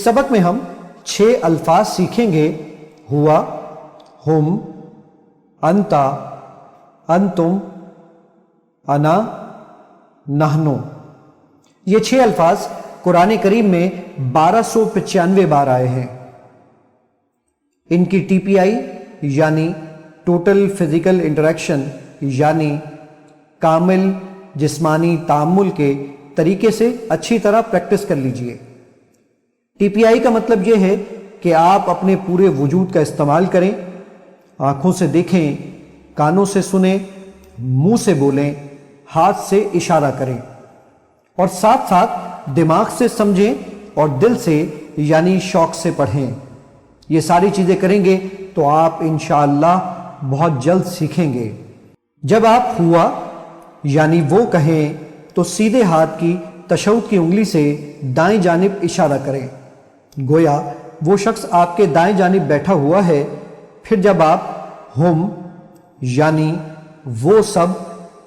सबक में हम 6 अल्फाज सीखेंगे। हुआ, हुम, अंता, अंतुम, अना, नहनो। ये 6 अल्फाज कुरान करीम में 1295 बार आए हैं। इनकी टीपीआई यानी टोटल फिजिकल इंटरेक्शन यानी कामिल जिस्मानी तामुल के तरीके से अच्छी तरह प्रैक्टिस कर लीजिए। टीपीआई का मतलब यह है कि आप अपने पूरे वजूद का इस्तेमाल करें, आंखों से देखें, कानों से सुनें, मुंह से बोलें, हाथ से इशारा करें और साथ साथ दिमाग से समझें और दिल से यानी शौक से पढ़ें। ये सारी चीजें करेंगे तो आप इंशाअल्लाह बहुत जल्द सीखेंगे। जब आप हुआ यानी वो कहें तो सीधे हाथ की तशहुद की उंगली से दाएं जानिब इशारा करें, गोया वो शख्स आपके दाएं जानिब बैठा हुआ है। फिर जब आप हुम यानी वो सब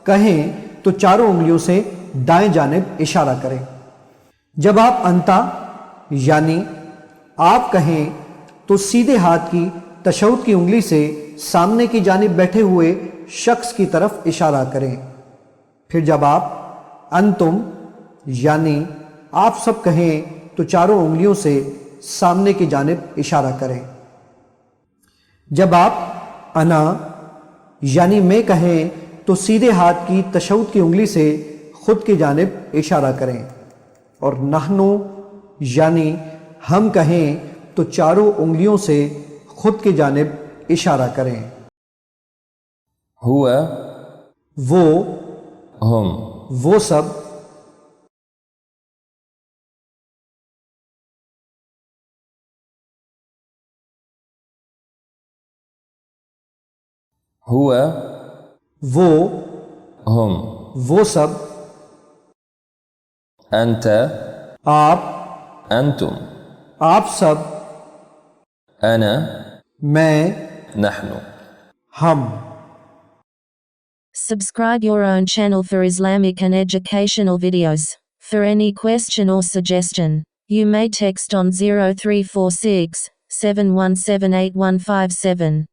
कहें तो चारों उंगलियों से दाएं जानिब इशारा करें। जब आप अंता यानी आप कहें तो सीधे हाथ की तशहुद की उंगली से सामने की जानिब बैठे हुए शख्स की तरफ इशारा करें। फिर जब आप अंतुम यानी आप सब कहें तो चारों उंगलियों से सामने की जानिब इशारा करें। जब आप अना यानी मैं कहें तो सीधे हाथ की तशहुद की उंगली से खुद की जानिब इशारा करें और नहनो यानी हम कहें तो चारों उंगलियों से खुद की जानिब इशारा करें। हुआ, वो, हम, वो सब, हुआ, वो, हम, वो सब, अंत, आप, अंतुम, आप सब, अना, मैं, नहनु। हम। Subscribe your own channel for Islamic and educational videos. For any question or suggestion, you may text on 0346 7178157.